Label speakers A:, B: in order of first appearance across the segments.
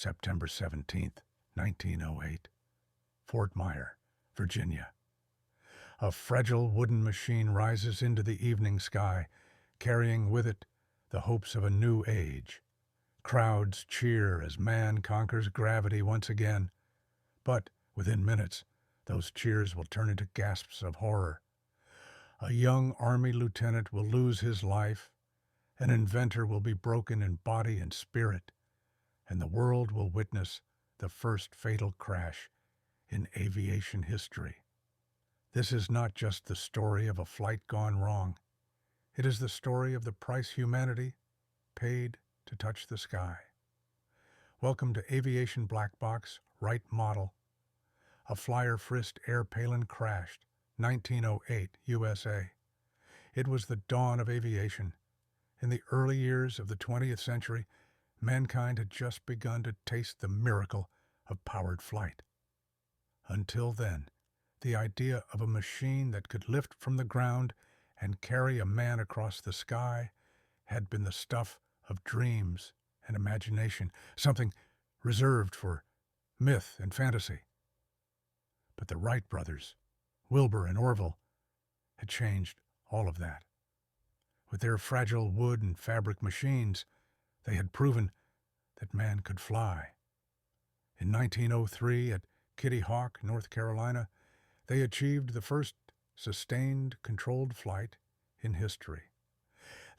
A: September 17th, 1908. Fort Myer, Virginia. A fragile wooden machine rises into the evening sky, carrying with it the hopes of a new age. Crowds cheer as man conquers gravity once again, but within minutes, those cheers will turn into gasps of horror. A young Army lieutenant will lose his life, an inventor will be broken in body and spirit, and the world will witness the first fatal crash in aviation history. This is not just the story of a flight gone wrong. It is the story of the price humanity paid to touch the sky. Welcome to Aviation Black Box, Wright Model. A Flyer Frist airplane crashed, 1908, USA. It was the dawn of aviation. In the early years of the 20th century, mankind had just begun to taste the miracle of powered flight. Until then, the idea of a machine that could lift from the ground and carry a man across the sky had been the stuff of dreams and imagination, something reserved for myth and fantasy. But the Wright brothers, Wilbur and Orville, had changed all of that. With their fragile wood and fabric machines, they had proven that man could fly. In 1903, at Kitty Hawk, North Carolina, they achieved the first sustained, controlled flight in history.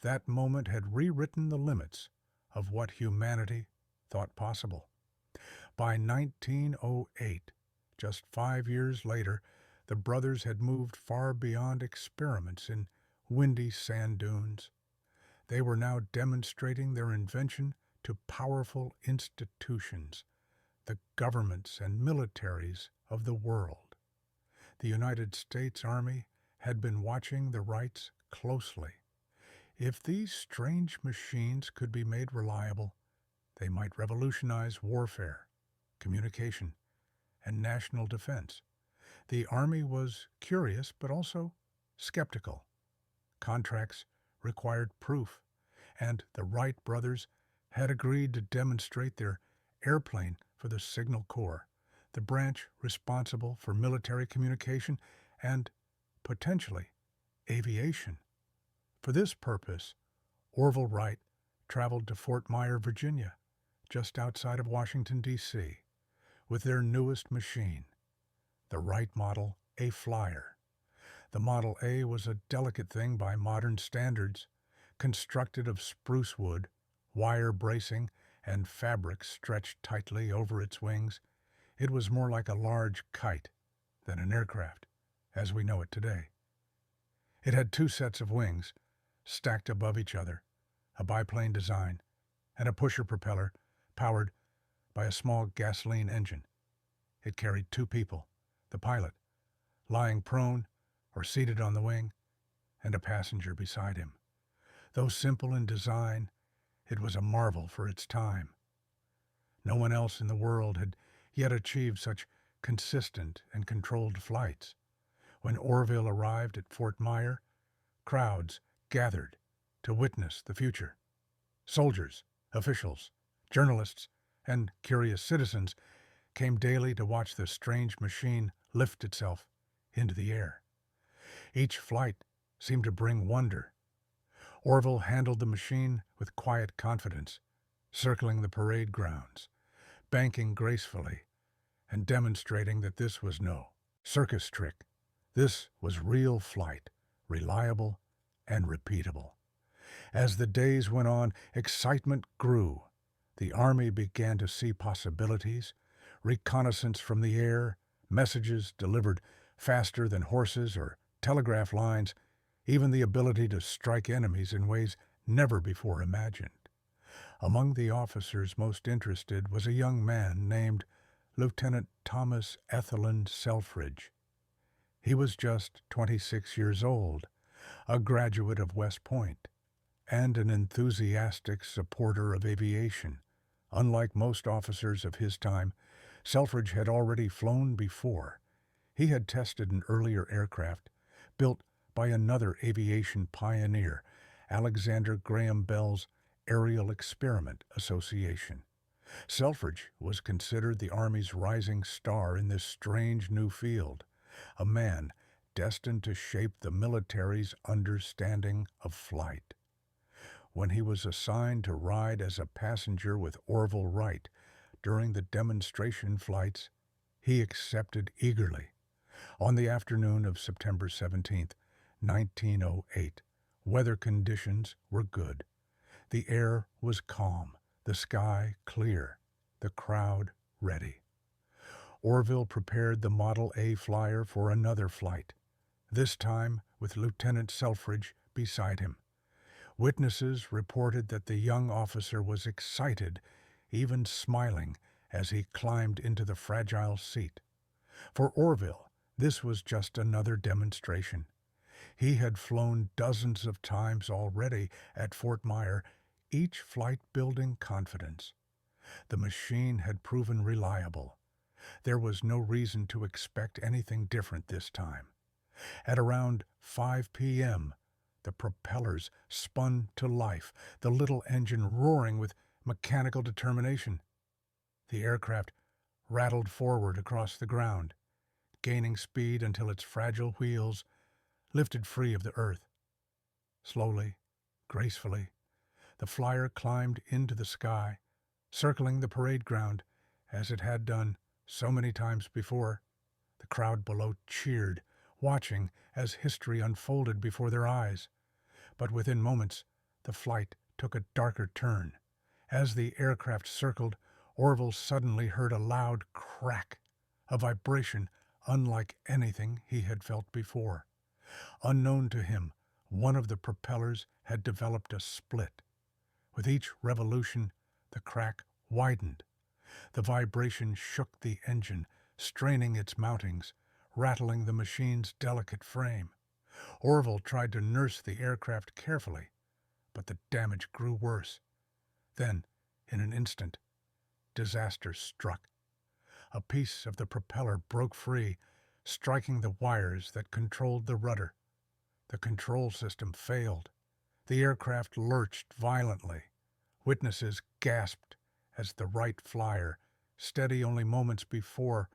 A: That moment had rewritten the limits of what humanity thought possible. By 1908, just 5 years later, the brothers had moved far beyond experiments in windy sand dunes. They were now demonstrating their invention to powerful institutions, the governments and militaries of the world. The United States Army had been watching the Wrights closely. If these strange machines could be made reliable, they might revolutionize warfare, communication, and national defense. The Army was curious but also skeptical. Contracts required proof, and the Wright brothers had agreed to demonstrate their airplane for the Signal Corps, the branch responsible for military communication and, potentially, aviation. For this purpose, Orville Wright traveled to Fort Myer, Virginia, just outside of Washington, D.C., with their newest machine, the Wright Model A Flyer. The Model A was a delicate thing by modern standards, constructed of spruce wood, wire bracing, and fabric stretched tightly over its wings. It was more like a large kite than an aircraft, as we know it today. It had 2 sets of wings, stacked above each other, a biplane design, and a pusher propeller powered by a small gasoline engine. It carried 2 people, the pilot, lying prone or seated on the wing, and a passenger beside him. Though simple in design, it was a marvel for its time. No one else in the world had yet achieved such consistent and controlled flights. When Orville arrived at Fort Myer, crowds gathered to witness the future. Soldiers, officials, journalists, and curious citizens came daily to watch the strange machine lift itself into the air. Each flight seemed to bring wonder. Orville handled the machine with quiet confidence, circling the parade grounds, banking gracefully, and demonstrating that this was no circus trick. This was real flight, reliable and repeatable. As the days went on, excitement grew. The Army began to see possibilities, reconnaissance from the air, messages delivered faster than horses or telegraph lines, even the ability to strike enemies in ways never before imagined. Among the officers most interested was a young man named Lieutenant Thomas Ethelyn Selfridge. He was just 26 years old, a graduate of West Point, and an enthusiastic supporter of aviation. Unlike most officers of his time, Selfridge had already flown before. He had tested an earlier aircraft, built by another aviation pioneer, Alexander Graham Bell's Aerial Experiment Association. Selfridge was considered the Army's rising star in this strange new field, a man destined to shape the military's understanding of flight. When he was assigned to ride as a passenger with Orville Wright during the demonstration flights, he accepted eagerly. On the afternoon of September 17th, 1908, weather conditions were good. The air was calm, the sky clear, the crowd ready. Orville prepared the Model A flyer for another flight, this time with Lieutenant Selfridge beside him. Witnesses reported that the young officer was excited, even smiling, as he climbed into the fragile seat. For Orville, this was just another demonstration. He had flown dozens of times already at Fort Myer, each flight building confidence. The machine had proven reliable. There was no reason to expect anything different this time. At around 5 p.m., the propellers spun to life, the little engine roaring with mechanical determination. The aircraft rattled forward across the ground, gaining speed until its fragile wheels lifted free of the earth. Slowly, gracefully, the flyer climbed into the sky, circling the parade ground as it had done so many times before. The crowd below cheered, watching as history unfolded before their eyes. But within moments, the flight took a darker turn. As the aircraft circled, Orville suddenly heard a loud crack, a vibration unlike anything he had felt before. Unknown to him, one of the propellers had developed a split. With each revolution, the crack widened. The vibration shook the engine, straining its mountings, rattling the machine's delicate frame. Orville tried to nurse the aircraft carefully, but the damage grew worse. Then, in an instant, disaster struck. A piece of the propeller broke free, striking the wires that controlled the rudder. The control system failed. The aircraft lurched violently. Witnesses gasped as the Wright flyer, steady only moments before,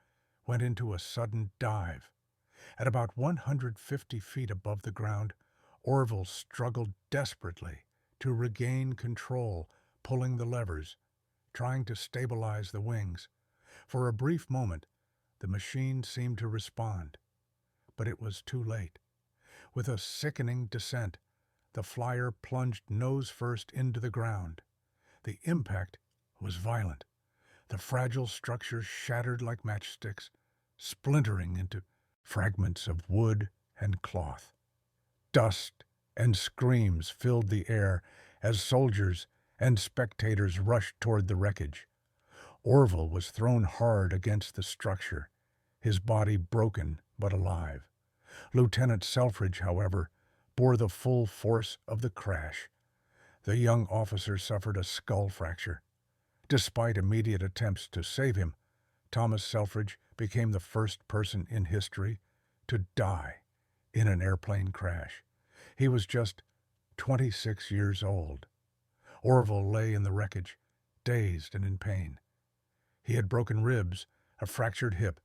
A: went into a sudden dive. At about 150 feet above the ground, Orville struggled desperately to regain control, pulling the levers, trying to stabilize the wings. For a brief moment, the machine seemed to respond, but it was too late. With a sickening descent, the flyer plunged nose first into the ground. The impact was violent. The fragile structure shattered like matchsticks, splintering into fragments of wood and cloth. Dust and screams filled the air as soldiers and spectators rushed toward the wreckage. Orville was thrown hard against the structure, his body broken but alive. Lieutenant Selfridge, however, bore the full force of the crash. The young officer suffered a skull fracture. Despite immediate attempts to save him, Thomas Selfridge became the first person in history to die in an airplane crash. He was just 26 years old. Orville lay in the wreckage, dazed and in pain. He had broken ribs, a fractured hip,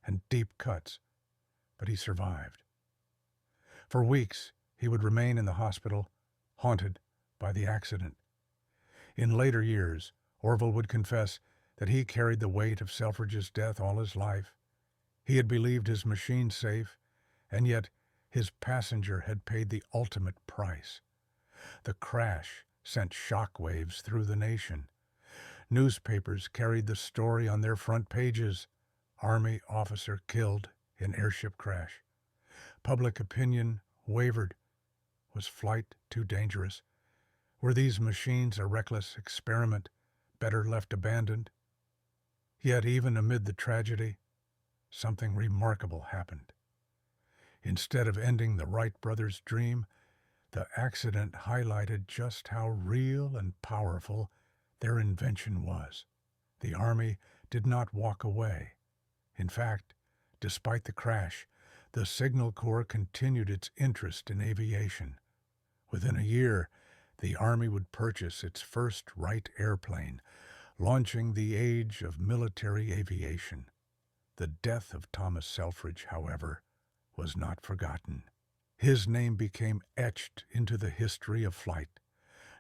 A: and deep cuts, but he survived. For weeks, he would remain in the hospital, haunted by the accident. In later years, Orville would confess that he carried the weight of Selfridge's death all his life. He had believed his machine safe, and yet his passenger had paid the ultimate price. The crash sent shockwaves through the nation. Newspapers carried the story on their front pages. Army officer killed in airship crash. Public opinion wavered. Was flight too dangerous? Were these machines a reckless experiment, better left abandoned? Yet even amid the tragedy, something remarkable happened. Instead of ending the Wright brothers' dream, the accident highlighted just how real and powerful their invention was. The Army did not walk away. In fact, despite the crash, the Signal Corps continued its interest in aviation. Within a year, the Army would purchase its first Wright airplane, launching the age of military aviation. The death of Thomas Selfridge, however, was not forgotten. His name became etched into the history of flight,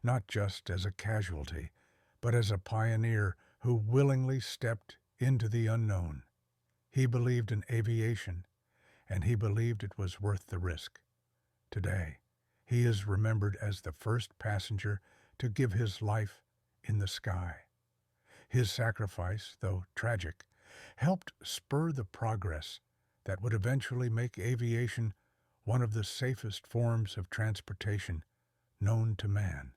A: not just as a casualty, but as a pioneer who willingly stepped into the unknown. He believed in aviation, and he believed it was worth the risk. Today, he is remembered as the first passenger to give his life in the sky. His sacrifice, though tragic, helped spur the progress that would eventually make aviation one of the safest forms of transportation known to man.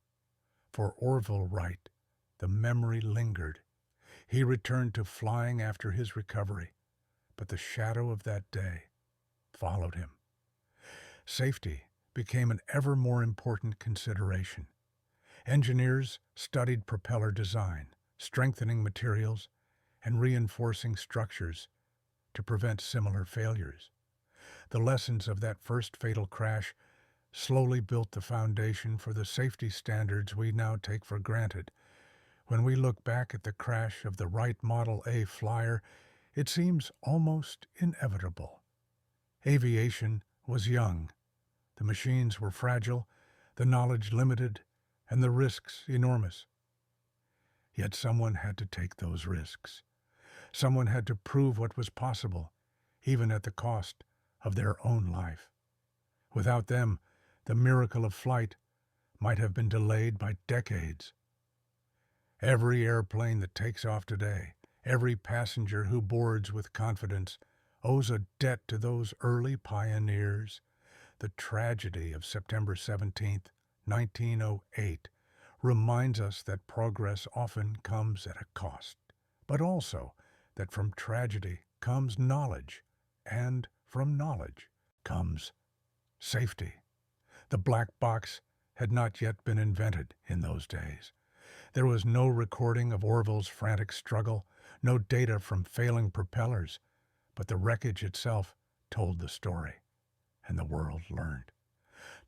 A: For Orville Wright, the memory lingered. He returned to flying after his recovery, but the shadow of that day followed him. Safety became an ever more important consideration. Engineers studied propeller design, strengthening materials, and reinforcing structures to prevent similar failures. The lessons of that first fatal crash slowly built the foundation for the safety standards we now take for granted. When we look back at the crash of the Wright Model A Flyer, it seems almost inevitable. Aviation was young. The machines were fragile, the knowledge limited, and the risks enormous. Yet someone had to take those risks. Someone had to prove what was possible, even at the cost of their own life. Without them, the miracle of flight might have been delayed by decades. Every airplane that takes off today, every passenger who boards with confidence, owes a debt to those early pioneers. The tragedy of September 17, 1908, reminds us that progress often comes at a cost, but also that from tragedy comes knowledge, and from knowledge comes safety. The black box had not yet been invented in those days. There was no recording of Orville's frantic struggle, no data from failing propellers, but the wreckage itself told the story, and the world learned.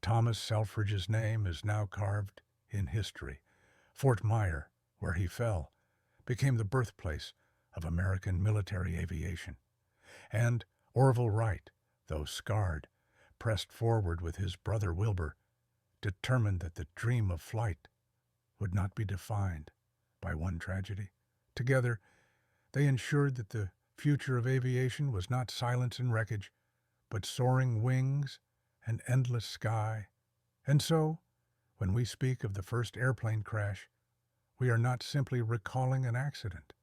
A: Thomas Selfridge's name is now carved in history. Fort Myer, where he fell, became the birthplace of American military aviation. And Orville Wright, though scarred, pressed forward with his brother Wilbur, determined that the dream of flight would not be defined by one tragedy. Together, they ensured that the future of aviation was not silence and wreckage, but soaring wings and endless sky. And so, when we speak of the first airplane crash, we are not simply recalling an accident.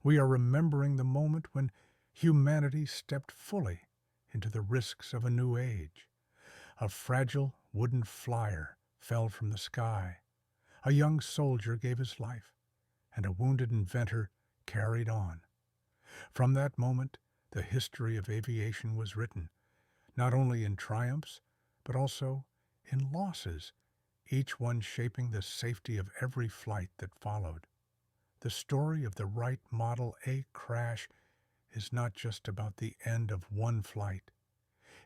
A: We are remembering the moment when humanity stepped fully into the risks of a new age. A fragile wooden flyer fell from the sky. A young soldier gave his life, and a wounded inventor carried on. From that moment, the history of aviation was written, not only in triumphs, but also in losses, each one shaping the safety of every flight that followed. The story of the Wright Model A crash is not just about the end of one flight.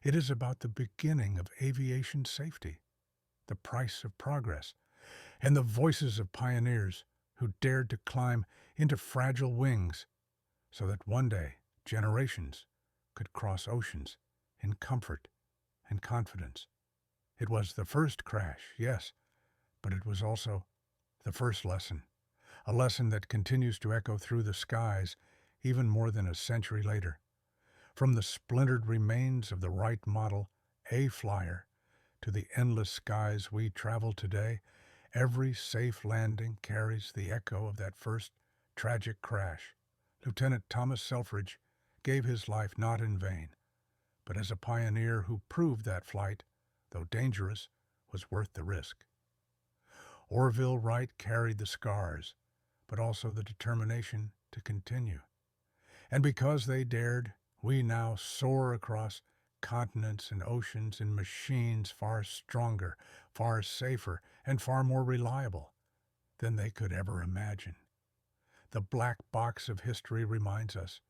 A: It is about the beginning of aviation safety, the price of progress, and the voices of pioneers who dared to climb into fragile wings so that one day generations could cross oceans in comfort and confidence. It was the first crash, yes, but it was also the first lesson, a lesson that continues to echo through the skies even more than a century later. From the splintered remains of the Wright Model A Flyer to the endless skies we travel today, every safe landing carries the echo of that first tragic crash. Lieutenant Thomas Selfridge gave his life not in vain, but as a pioneer who proved that flight, though dangerous, was worth the risk. Orville Wright carried the scars, but also the determination to continue. And because they dared, we now soar across continents and oceans in machines far stronger, far safer, and far more reliable than they could ever imagine. The black box of history reminds us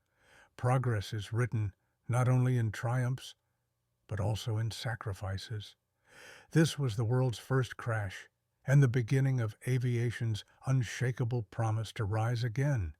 A: progress is written not only in triumphs, but also in sacrifices. This was the world's first crash, and the beginning of aviation's unshakable promise to rise again